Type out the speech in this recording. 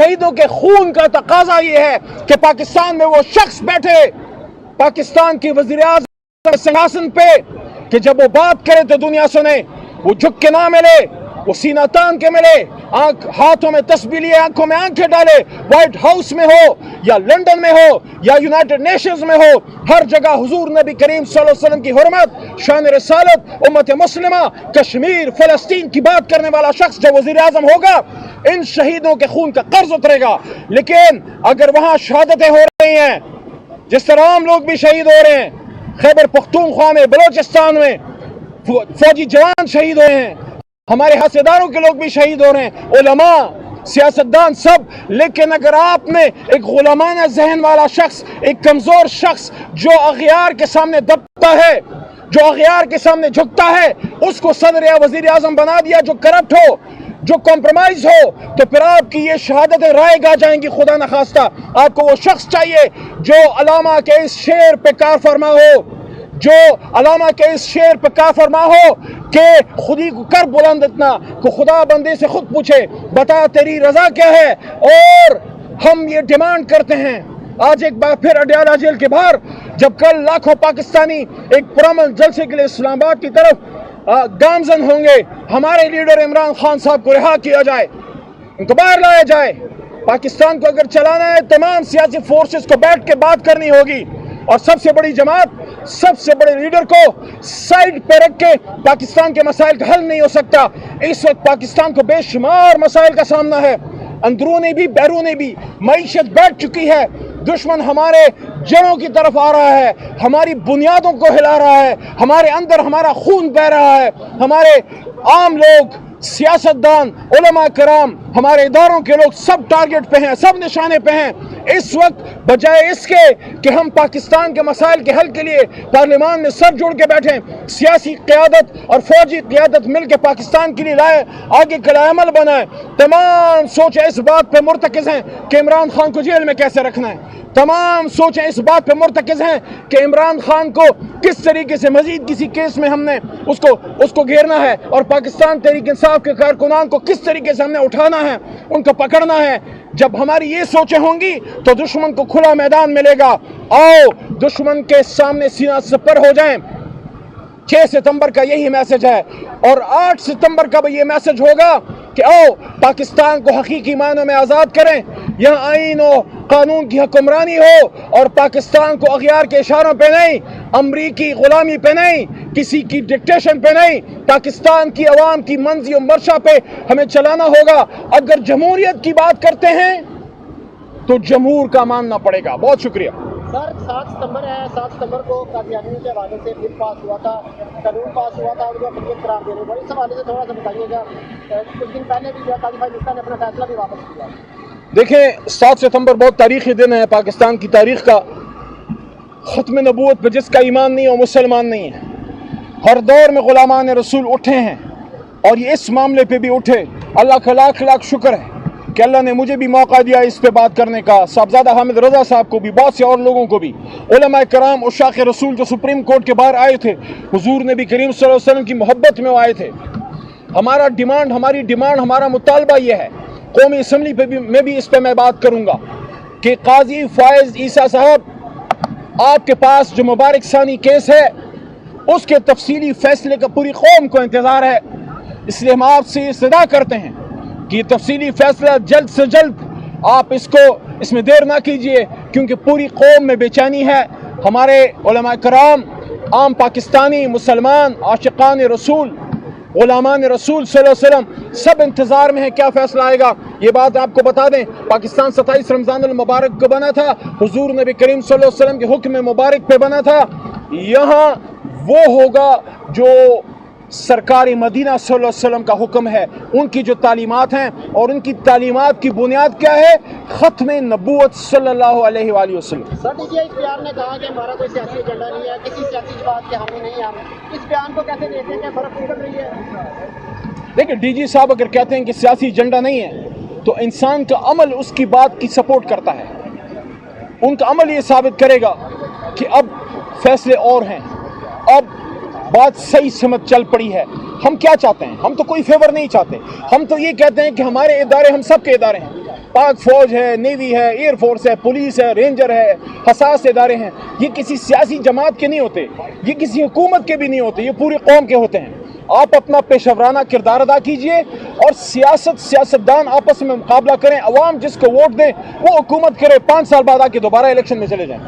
शहीदों के खून का तकाजा ये है कि पाकिस्तान में वो शख्स बैठे पाकिस्तान की वज़ीर-ए-आज़म सिंहासन पे कि जब वो बात करे तो दुनिया सुने, वो झुक के ना मिले, वो सीना तान के मिले, आंख हाथों में तस्बीह लिए आंखों में आंखें डाले, व्हाइट हाउस में हो या लंदन में हो या यूनाइटेड नेशंस में हो, हर जगह हुजूर नबी करीम सल्लल्लाहु अलैहि वसल्लम की हुर्मत, शान रिसालत, उम्मत मुस्लिमा, कश्मीर, फलस्तीन की बात करने वाला शख्स जब वज़ीर आज़म होगा, इन शहीदों के खून का कर्ज उतरेगा। लेकिन अगर वहां शहादतें हो रही हैं, जिस तरह आम लोग भी शहीद हो रहे हैं, खैबर पख्तूनख्वा में, बलोचिस्तान में फौजी जवान शहीद हुए हैं, हमारे हसेदारों के लोग भी शहीद हो रहे हैं, उलमा, सियासतदान सब। लेकिन अगर आपने एक गुलामाना जहन वाला शख्स, एक कमजोर शख्स जो अगयार के सामने दबता है, जो अगयार के सामने झुकता है, उसको सदर या वजीर आजम बना दिया, जो करप्ट हो, जो कॉम्प्रोमाइज हो, तो फिर आपकी ये शहादतें रायगा जाएंगी। खुदा न खास्ता आपको वो शख्स चाहिए जो अलामा के इस शेर पे कार फरमा हो, जो अलामा के इस शेर पे कार फरमा हो कि खुदी को कर बुलंद इतना कि खुदा बंदे से खुद पूछे, बता तेरी रजा क्या है। और हम ये डिमांड करते हैं आज एक बार फिर अडयाला जेल के बाहर, जब कल लाखों पाकिस्तानी एक पुरअमन जलसे के लिए इस्लामाबाद की तरफ गामजन होंगे, हमारे लीडर इमरान खान साहब को रिहा किया जाए, उनको बाहर लाया जाए। पाकिस्तान को अगर चलाना है, तमाम सियासी फोर्सेस को बैठ के बात करनी होगी और सबसे बड़ी जमात, सबसे बड़े लीडर को साइड पे रख के पाकिस्तान के मसाइल का हल नहीं हो सकता। इस वक्त पाकिस्तान को बेशुमार मसाइल का सामना है, अंदरूनी भी बैरूनी भी। मईशत बैठ चुकी है, दुश्मन हमारे जड़ों की तरफ आ रहा है, हमारी बुनियादों को हिला रहा है, हमारे अंदर हमारा खून बह रहा है, हमारे आम लोग, सियासतदान, उलमा कराम, हमारे इदारों के लोग सब टारगेट पे हैं, सब निशाने पे हैं। इस वक्त बजाय इसके कि हम पाकिस्तान के मसाइल के हल के लिए पार्लियामान में सर जोड़ के बैठें, सियासी क़यादत और फौजी क़यादत मिल के पाकिस्तान के लिए लाए, आगे कलाअमल बनाए। तमाम सोचें इस बात पे मुर्तकिज़ हैं कि इमरान खान को जेल में कैसे रखना है, तमाम सोचें इस बात पे मुर्तकिज़ हैं कि इमरान खान को किस तरीके से मजीद किसी केस में हमने उसको घेरना है, और पाकिस्तान तहरीक इंसाफ के कारकुनान को किस तरीके से हमने उठाना है, उनको पकड़ना है। जब हमारी ये सोचें होंगी तो दुश्मन को खुला मैदान मिलेगा। आओ दुश्मन के सामने सीना सपर हो जाएं। 6 सितंबर का यही मैसेज है, और 8 सितंबर का भी ये मैसेज होगा कि आओ पाकिस्तान को हकीकी मानों में आज़ाद करें, यहाँ आईन और कानून की हुक्मरानी हो, और पाकिस्तान को अगयार के इशारों पे नहीं, अमरीकी गुलामी पे नहीं, किसी की डिक्टेशन पे नहीं, पाकिस्तान की अवाम की मंजी और मर्शा पे हमें चलाना होगा। अगर जमहूरियत की बात करते हैं तो जमहूर का मानना पड़ेगा। बहुत शुक्रिया सर। 7 सितंबर है, 7 सितंबर को कादियानियों के हवाले से बिल पास हुआ था, कानून पास हुआ था, उनको अपनी करार दे रहे हैं। इस हवाले से थोड़ा सा बताइएगा। कुछ दिन पहले भी काजी फाइलिस्तान ने अपना फैसला भी वापस किया। देखें, 7 सितंबर बहुत तारीखी दिन है पाकिस्तान की तारीख का। ख़त्म नबूवत पर जिसका ईमान नहीं है वो मुसलमान नहीं है। हर दौर में गुलामान रसूल उठे हैं, और ये इस मामले पे भी उठे। अल्लाह का लाख लाख शुक्र है कि अल्लाह ने मुझे भी मौका दिया इस पे बात करने का, साहबजादा हामिद रज़ा साहब को भी, बहुत से और लोगों को भी, उलमा कराम, उशाक़ रसूल जो सुप्रीम कोर्ट के बाहर आए थे, हुजूर नबी करीम सल्लल्लाहु अलैहि वसल्लम की मोहब्बत में वो आए थे। हमारी डिमांड, हमारा मुतालबा ये है, कौमी असम्बली पे भी मैं भी इस पे मैं बात करूँगा कि काजी फ़ायज़ ईसा साहब, आपके पास जो मुबारक सानी केस है उसके तफसीली फैसले का पूरी कौम को इंतज़ार है। इसलिए हम आपसे इस्तदा करते हैं कि ये तफसीली फैसला जल्द से जल्द आप इसमें देर ना कीजिए, क्योंकि पूरी कौम में बेचैनी है। हमारे उलमा कराम, आम पाकिस्तानी मुसलमान, आशिकान रसूल, गुलामान रसूल सल्लल्लाहु अलैहि वसल्लम सब इंतज़ार में है क्या फ़ैसला आएगा। ये बात आपको बता दें, पाकिस्तान 27 रमज़ान मुबारक को बना था, हुजूर नबी करीम सल्लल्लाहु अलैहि वसल्लम के हुक्म मुबारक पे बना था। यहाँ वो होगा जो सरकारी मदीना सल्लल्लाहु अलैहि वसल्लम का हुक्म है, उनकी जो तालीमात हैं, और उनकी तालीमात की बुनियाद क्या है? ख़त्म नबूवत सल्लल्लाहु अलैहि वसल्लम। सर देखिए, इस बयान ने कहा कि हमारा कोई सियासी एजेंडा नहीं है, किसी सियासी बात के हामी नहीं हम। इस बयान को कैसे देखते हैं, क्या फर्क निकल रही है? देखिए, डीजी साहब अगर कहते हैं कि सियासी एजेंडा नहीं है, तो इंसान का अमल उसकी बात की सपोर्ट करता है। उनका अमल ये साबित करेगा कि अब फैसले और हैं, अब बात सही समझ चल पड़ी है। हम क्या चाहते हैं? हम तो कोई फेवर नहीं चाहते। हम तो ये कहते हैं कि हमारे इदारे हम सब के इदारे हैं, پاک فوج ہے، نیوی ہے، ایئر فورس ہے، پولیس ہے، رینجر ہے، حساس ادارے ہیں، یہ کسی سیاسی جماعت کے نہیں ہوتے، یہ کسی حکومت کے بھی نہیں ہوتے، یہ پوری قوم کے ہوتے ہیں۔ آپ اپنا پیشہ ورانہ کردار ادا کیجئے اور سیاستدان آپس میں مقابلہ کریں، عوام جس کو ووٹ دیں وہ حکومت کرے، 5 سال بعد آ کے دوبارہ الیکشن میں چلے جائیں۔